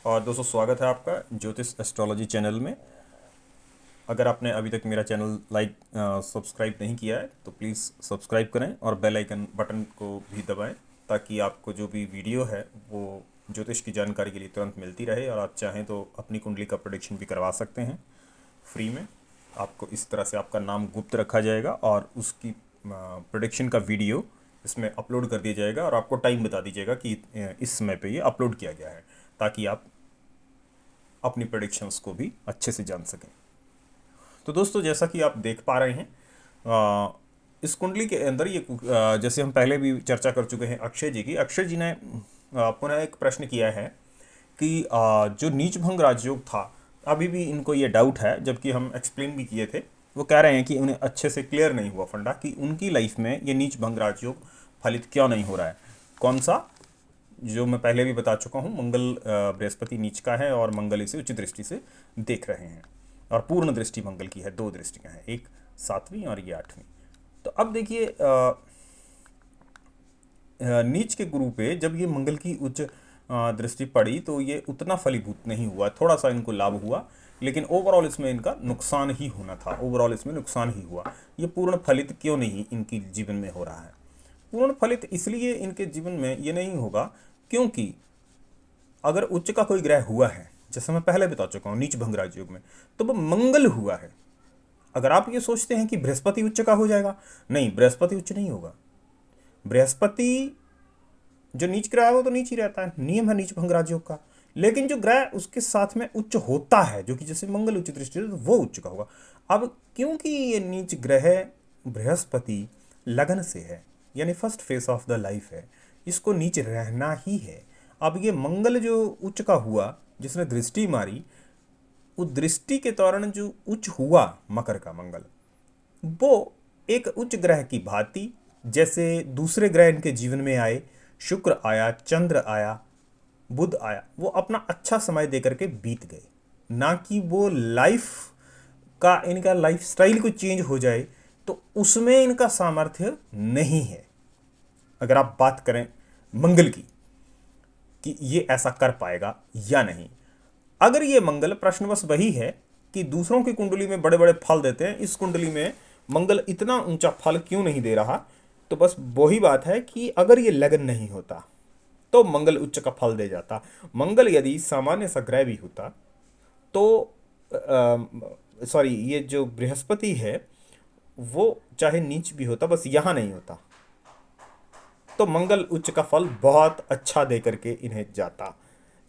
और दोस्तों स्वागत है आपका ज्योतिष एस्ट्रोलॉजी चैनल में। अगर आपने अभी तक मेरा चैनल सब्सक्राइब नहीं किया है तो प्लीज़ सब्सक्राइब करें और बेल आइकन बटन को भी दबाएं ताकि आपको जो भी वीडियो है वो ज्योतिष की जानकारी के लिए तुरंत मिलती रहे। और आप चाहें तो अपनी कुंडली का प्रेडिक्शन भी करवा सकते हैं फ्री में। आपको इस तरह से आपका नाम गुप्त रखा जाएगा और उसकी प्रेडिक्शन का वीडियो इसमें अपलोड कर दिया जाएगा और आपको टाइम बता दीजिएगा कि इस समय पे ये अपलोड किया गया है, ताकि आप अपनी प्रेडिक्शंस को भी अच्छे से जान सकें। तो दोस्तों जैसा कि आप देख पा रहे हैं, इस कुंडली के अंदर ये जैसे हम पहले भी चर्चा कर चुके हैं अक्षय जी की। अक्षय जी ने पुनः एक प्रश्न किया है कि जो नीच भंग राजयोग था, अभी भी इनको ये डाउट है, जबकि हम एक्सप्लेन भी किए थे। वो कह रहे हैं कि उन्हें अच्छे से क्लियर नहीं हुआ फंडा कि उनकी लाइफ में ये नीच भंग राजयोग फलित क्यों नहीं हो रहा है। कौन सा? जो मैं पहले भी बता चुका हूँ, मंगल बृहस्पति नीच का है और मंगल इसे उच्च दृष्टि से देख रहे हैं और पूर्ण दृष्टि मंगल की है। दो दृष्टियाँ हैं, एक 7वीं और ये 8वीं। तो अब देखिए नीच के गुरु पे जब ये मंगल की उच्च दृष्टि पड़ी तो ये उतना फलीभूत नहीं हुआ, थोड़ा सा इनको लाभ हुआ, लेकिन ओवरऑल इसमें इनका नुकसान ही होना था। ओवरऑल इसमें नुकसान ही हुआ। ये पूर्ण फलित क्यों नहीं इनकी जीवन में हो रहा है? पूर्ण फलित इसलिए इनके जीवन में ये नहीं होगा क्योंकि अगर उच्च का कोई ग्रह हुआ है, जैसे मैं पहले बता चुका हूँ नीच भंग राजयोग में, तो वो मंगल हुआ है। अगर आप ये सोचते हैं कि बृहस्पति उच्च का हो जाएगा, नहीं, बृहस्पति उच्च नहीं होगा। बृहस्पति जो नीच ग्रह है वो तो नीच ही रहता है, नियम है नीच भंग राजयोग का। लेकिन जो ग्रह उसके साथ में उच्च होता है, जो कि जैसे मंगल उच्च दृष्टि है, तो वो उच्च का होगा। अब क्योंकि ये नीच ग्रह बृहस्पति लगन से है, यानी first face of the life है, इसको नीच रहना ही है। अब ये मंगल जो उच्च का हुआ, जिसने दृष्टि मारी, उस दृष्टि के दौरान जो उच्च हुआ मकर का मंगल, वो एक उच्च ग्रह की भांति जैसे दूसरे ग्रह इनके जीवन में आए, शुक्र आया, चंद्र आया, बुध आया, वो अपना अच्छा समय दे करके बीत गए। ना कि वो लाइफ का इनका लाइफ स्टाइल कोई चेंज हो जाए, तो उसमें इनका सामर्थ्य नहीं है। अगर आप बात करें मंगल की कि ये ऐसा कर पाएगा या नहीं, अगर ये मंगल, प्रश्न बस वही है कि दूसरों की कुंडली में बड़े बड़े फल देते हैं, इस कुंडली में मंगल इतना ऊंचा फल क्यों नहीं दे रहा? तो बस वही बात है कि अगर ये लगन नहीं होता तो मंगल उच्च का फल दे जाता। मंगल यदि सामान्य सा ग्रह भी होता तो सॉरी, ये जो बृहस्पति है वो चाहे नीच भी होता, बस यहाँ नहीं होता, तो मंगल उच्च का फल बहुत अच्छा दे करके इन्हें जाता।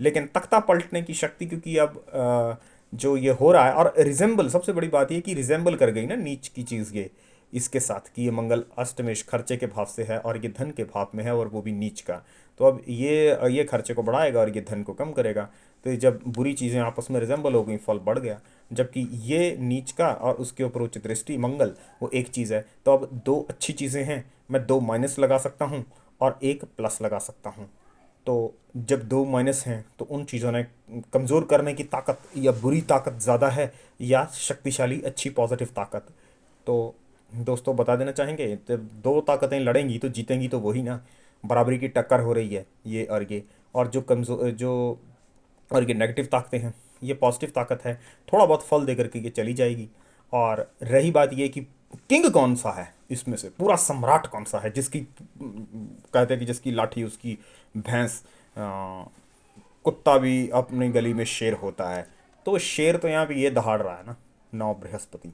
लेकिन तख्ता पलटने की शक्ति, क्योंकि अब जो ये हो रहा है, और रिजेंबल, सबसे बड़ी बात ये कि रिजेंबल कर गई ना नीच की चीज़ ये इसके साथ, कि ये मंगल अष्टमेश खर्चे के भाव से है और ये धन के भाव में है, और वो भी नीच का। तो अब ये खर्चे को बढ़ाएगा और ये धन को कम करेगा। तो ये जब बुरी चीज़ें आपस में रिजेंबल हो गई, फल बढ़ गया। जबकि ये नीच का और उसके ऊपर उच्च दृष्टि मंगल, वो एक चीज़ है। तो अब दो अच्छी चीज़ें हैं, मैं दो माइनस लगा सकता हूँ और एक प्लस लगा सकता हूँ। तो जब दो माइनस हैं तो उन चीज़ों ने कमज़ोर करने की ताकत, या बुरी ताकत ज़्यादा है या शक्तिशाली अच्छी पॉजिटिव ताकत? तो दोस्तों बता देना चाहेंगे, जब दो ताकतें लड़ेंगी तो जीतेंगी तो वही ना। बराबरी की टक्कर हो रही है ये और ये, और जो कमज़ोर जो और ये नेगेटिव ताकतें हैं, ये पॉजिटिव ताकत है, थोड़ा बहुत फल दे करके ये चली जाएगी। और रही बात ये कि किंग कौन सा है इसमें से, पूरा सम्राट कौन सा है, जिसकी कहते हैं कि जिसकी लाठी उसकी भैंस, कुत्ता भी अपनी गली में शेर होता है। तो शेर तो यहाँ पे ये दहाड़ रहा है ना, नौ बृहस्पति,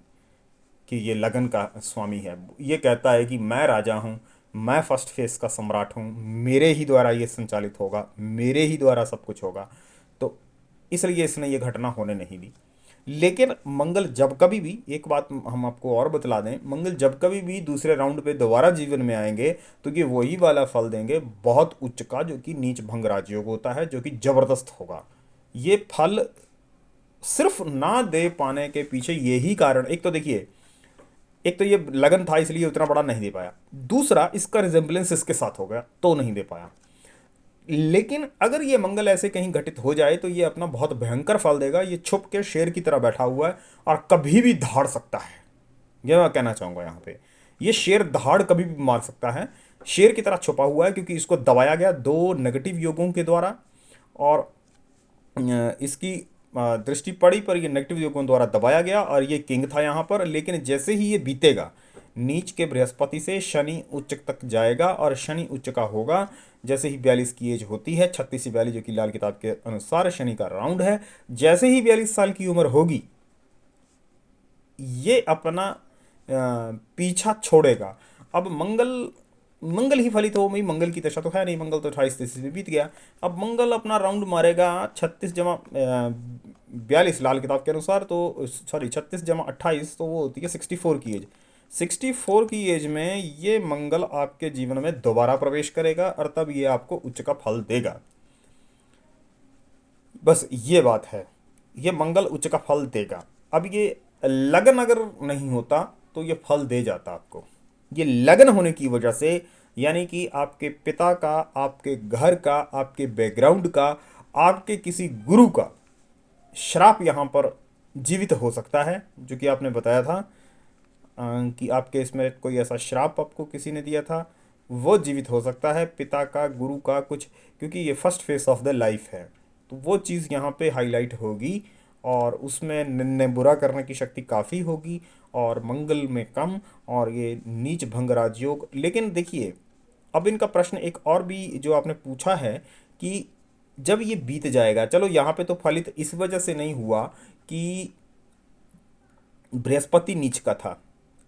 कि ये लगन का स्वामी है। ये कहता है कि मैं राजा हूँ, मैं फर्स्ट फेस का सम्राट हूँ, मेरे ही द्वारा ये संचालित होगा, मेरे ही द्वारा सब कुछ होगा। तो इसलिए इसने ये घटना होने नहीं दी। लेकिन मंगल जब कभी भी, एक बात हम आपको और बतला दें, मंगल जब कभी भी दूसरे राउंड पे दोबारा जीवन में आएंगे तो ये वही वाला फल देंगे, बहुत उच्च का, जो कि नीच भंग राजयोग होता है, जो कि जबरदस्त होगा। ये फल सिर्फ ना दे पाने के पीछे यही कारण, एक तो देखिए, एक तो ये लगन था इसलिए उतना बड़ा नहीं दे पाया, दूसरा इसका रिजेम्बलेंस इसके साथ हो गया तो नहीं दे पाया। लेकिन अगर ये मंगल ऐसे कहीं घटित हो जाए तो ये अपना बहुत भयंकर फल देगा। ये छुप के शेर की तरह बैठा हुआ है और कभी भी दहाड़ सकता है, यह मैं कहना चाहूँगा यहाँ पे। ये शेर दहाड़ कभी भी मार सकता है, शेर की तरह छुपा हुआ है, क्योंकि इसको दबाया गया दो नेगेटिव योगों के द्वारा। और इसकी दृष्टि पड़ी पर ये नेगेटिव योगों द्वारा दबाया गया और ये किंग था यहाँ पर। लेकिन जैसे ही ये बीतेगा, नीच के बृहस्पति से शनि उच्च तक जाएगा और शनि उच्च का होगा जैसे ही 42 की एज होती है, 36 से 42 जो कि लाल किताब के अनुसार शनि का राउंड है। जैसे ही 42 साल की उम्र होगी, ये अपना पीछा छोड़ेगा। अब मंगल ही फलित हो, भाई मंगल की दशा तो है नहीं, मंगल तो 28-33 में बीत गया। अब मंगल अपना राउंड मारेगा 36 जमा 42 लाल किताब के अनुसार, तो सॉरी 36 जमा 28 तो वो होती है 64 की एज। 64 की एज में ये मंगल आपके जीवन में दोबारा प्रवेश करेगा और तब ये आपको उच्च का फल देगा। बस ये बात है, ये मंगल उच्च का फल देगा। अब ये लगन अगर नहीं होता तो ये फल दे जाता आपको। ये लगन होने की वजह से, यानी कि आपके पिता का, आपके घर का, आपके बैकग्राउंड का, आपके किसी गुरु का श्राप यहाँ पर जीवित हो सकता है, जो कि आपने बताया था कि आपके इसमें कोई ऐसा श्राप आपको किसी ने दिया था, वो जीवित हो सकता है, पिता का, गुरु का कुछ, क्योंकि ये first face of the life है। तो वो चीज़ यहाँ पे हाईलाइट होगी और उसमें निर्णय बुरा करने की शक्ति काफ़ी होगी और मंगल में कम, और ये नीच भंग राजयोग। लेकिन देखिए, अब इनका प्रश्न एक और भी जो आपने पूछा है कि जब ये बीत जाएगा, चलो यहाँ पे तो फलित इस वजह से नहीं हुआ कि बृहस्पति नीच का था,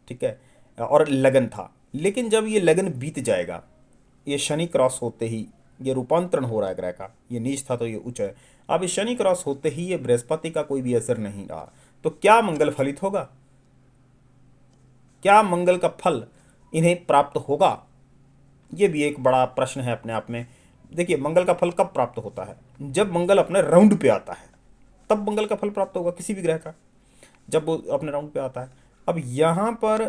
ठीक है, और लगन था। लेकिन जब ये लगन बीत जाएगा, ये शनि क्रॉस होते ही, ये रूपांतरण हो रहा है ग्रह का, ये नीच था तो ये उच्च है, अब ये शनि क्रॉस होते ही ये बृहस्पति का कोई भी असर नहीं रहा, तो क्या मंगल फलित होगा? क्या मंगल का फल इन्हें प्राप्त होगा? ये भी एक बड़ा प्रश्न है अपने आप में। देखिए, मंगल का फल कब प्राप्त होता है? जब मंगल अपने राउंड पे आता है, तब मंगल का फल प्राप्त होगा किसी भी ग्रह का, जब वो अपने राउंड पे आता है। अब यहाँ पर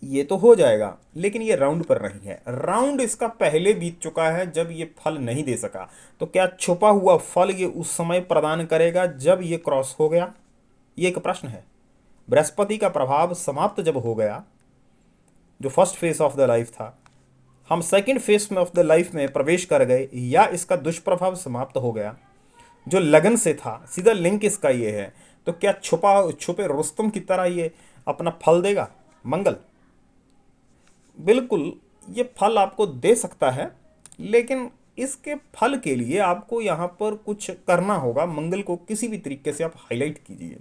ये तो हो जाएगा, लेकिन ये राउंड पर नहीं है, राउंड इसका पहले बीत चुका है जब ये फल नहीं दे सका। तो क्या छुपा हुआ फल ये उस समय प्रदान करेगा जब ये क्रॉस हो गया? ये एक प्रश्न है। बृहस्पति का प्रभाव समाप्त जब हो गया, जो first face of the life था, हम सेकंड फेस में ऑफ द लाइफ में प्रवेश कर गए, या इसका दुष्प्रभाव समाप्त हो गया जो लगन से था, सीधा लिंक इसका ये है। तो क्या छुपे रुस्तम की तरह ये अपना फल देगा मंगल? बिल्कुल, ये फल आपको दे सकता है, लेकिन इसके फल के लिए आपको यहाँ पर कुछ करना होगा। मंगल को किसी भी तरीके से आप हाईलाइट कीजिए।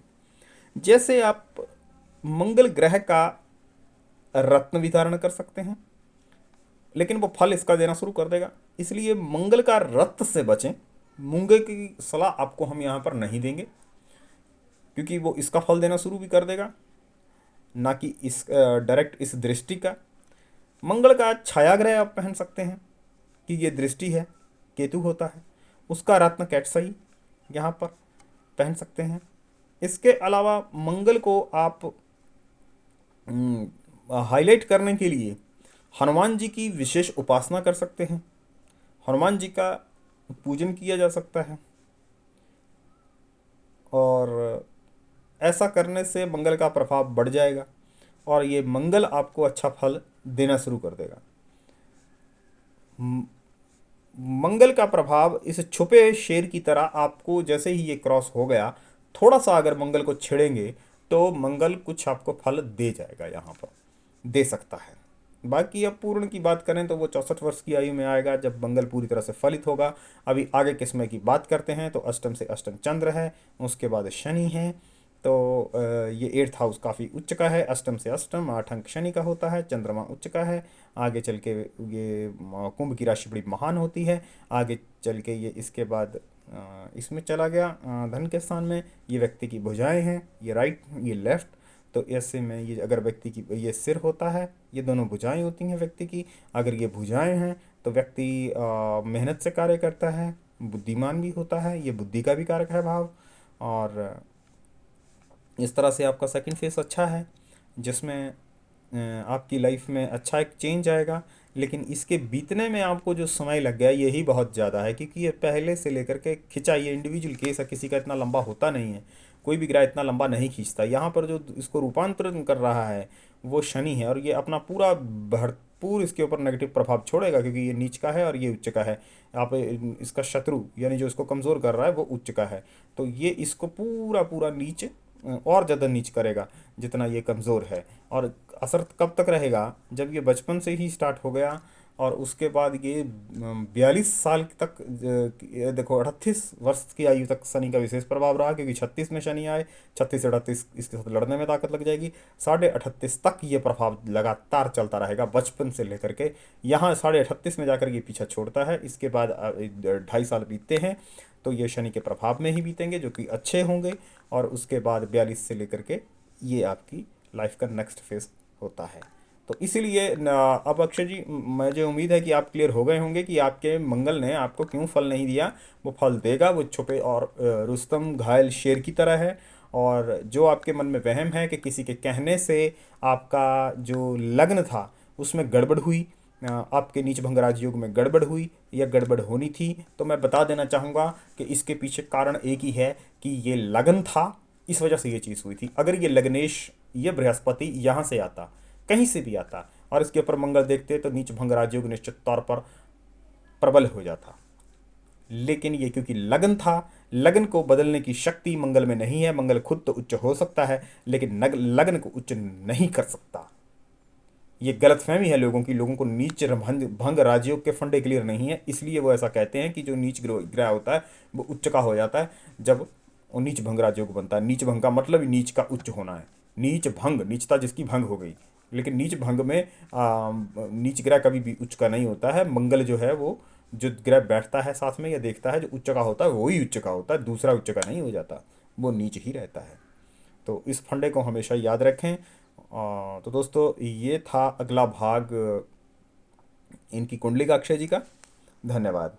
जैसे आप मंगल ग्रह का रत्न भी धारण कर सकते हैं, लेकिन वो फल इसका देना शुरू कर देगा, इसलिए मंगल का रत्न से बचें। मूंगे की सलाह आपको हम यहाँ पर नहीं देंगे, क्योंकि वो इसका फल देना शुरू भी कर देगा, ना कि इस डायरेक्ट इस दृष्टि का। मंगल का छाया ग्रह आप पहन सकते हैं कि ये दृष्टि है, केतु होता है, उसका रत्न कैटसई यहाँ पर पहन सकते हैं। इसके अलावा मंगल को आप हाईलाइट करने के लिए हनुमान जी की विशेष उपासना कर सकते हैं, हनुमान जी का पूजन किया जा सकता है, और ऐसा करने से मंगल का प्रभाव बढ़ जाएगा और ये मंगल आपको अच्छा फल देना शुरू कर देगा। मंगल का प्रभाव इस छुपे शेर की तरह आपको, जैसे ही ये क्रॉस हो गया, थोड़ा सा अगर मंगल को छेड़ेंगे तो मंगल कुछ आपको फल दे जाएगा, यहाँ पर दे सकता है। बाकी अब पूर्ण की बात करें तो वो 64 वर्ष की आयु में आएगा जब मंगल पूरी तरह से फलित होगा। अभी आगे के समय की बात करते हैं तो अष्टम से अष्टम चंद्र है, उसके बाद शनि है, तो ये 8th हाउस काफ़ी उच्च का है। अष्टम से अष्टम 8 अंक शनि का होता है, चंद्रमा उच्च का है। आगे चल के ये कुंभ की राशि बड़ी महान होती है, आगे चल के ये इसके बाद इसमें चला गया धन के स्थान में। ये व्यक्ति की भुजाएं हैं, ये राइट ये लेफ्ट, तो ऐसे में ये अगर व्यक्ति की ये सिर होता है, ये दोनों भुजाएं होती हैं व्यक्ति की। अगर ये भुजाएं हैं तो व्यक्ति मेहनत से कार्य करता है, बुद्धिमान भी होता है, ये बुद्धि का भी कारक है भाव। और इस तरह से आपका सेकंड फेस अच्छा है, जिसमें आपकी लाइफ में अच्छा एक चेंज आएगा। लेकिन इसके बीतने में आपको जो समय लग गया यही बहुत ज़्यादा है, क्योंकि ये पहले से लेकर के खिंचा, ये इंडिविजुअल केस है, किसी का इतना लंबा होता नहीं है, कोई भी ग्रह इतना लंबा नहीं खींचता। यहाँ पर जो इसको रूपांतरण कर रहा है वो शनि है, और ये अपना पूरा भरपूर इसके ऊपर नेगेटिव प्रभाव छोड़ेगा, क्योंकि ये नीच का है और ये उच्च का है। आप इसका शत्रु यानी जो इसको कमज़ोर कर रहा है वो उच्च का है, तो ये इसको पूरा पूरा नीच और ज़्यादा नीच करेगा जितना ये कमज़ोर है। और असर कब तक रहेगा? जब ये बचपन से ही स्टार्ट हो गया और उसके बाद ये 42 साल तक, ये देखो 38 वर्ष की आयु तक शनि का विशेष प्रभाव रहा, क्योंकि 36 में शनि आए, 36 से 38 इसके साथ लड़ने में ताकत लग जाएगी। 38.5 तक ये प्रभाव लगातार चलता रहेगा बचपन से लेकर के। यहाँ 38.5 में जाकर ये पीछा छोड़ता है। इसके बाद 2.5 साल बीतते हैं तो ये शनि के प्रभाव में ही बीतेंगे, जो कि अच्छे होंगे। और उसके बाद 42 से लेकर के ये आपकी लाइफ का नेक्स्ट फेज होता है। तो इसीलिए अब अक्षय जी, मुझे उम्मीद है कि आप क्लियर हो गए होंगे कि आपके मंगल ने आपको क्यों फल नहीं दिया। वो फल देगा, वो छुपे और रुस्तम घायल शेर की तरह है। और जो आपके मन में वहम है कि किसी के कहने से आपका जो लग्न था उसमें गड़बड़ हुई, आपके नीच भंग राजयोग में गड़बड़ हुई या गड़बड़ होनी थी, तो मैं बता देना चाहूँगा कि इसके पीछे कारण एक ही है कि ये लगन था, इस वजह से ये चीज़ हुई थी। अगर ये लग्नेश, ये बृहस्पति यहाँ से आता, कहीं से भी आता और इसके ऊपर मंगल देखते तो नीच भंग राजयोग निश्चित तौर पर प्रबल हो जाता। लेकिन ये क्योंकि लगन था, लगन को बदलने की शक्ति मंगल में नहीं है। मंगल खुद तो उच्च हो सकता है लेकिन लगन को उच्च नहीं कर सकता। ये गलतफहमी है लोगों की। लोगों को नीच भंग राजयोग के फंडे क्लियर नहीं है, इसलिए वो ऐसा कहते हैं कि जो नीच ग्रह होता है वो उच्च का हो जाता है जब वो नीच भंग राजयोग बनता है। नीच भंग का मतलब ही नीच का उच्च होना है। नीच भंग, नीचता जिसकी भंग हो गई। लेकिन नीच भंग में नीच ग्रह कभी भी उच्च का नहीं होता है। मंगल जो है वो जो ग्रह बैठता है साथ में या देखता है जो उच्च का होता है वही उच्च का होता है, दूसरा उच्च का नहीं हो जाता, वो नीच ही रहता है। तो इस फंडे को हमेशा याद रखें। तो दोस्तों, ये था अगला भाग इनकी कुंडली का, अक्षय जी का। धन्यवाद।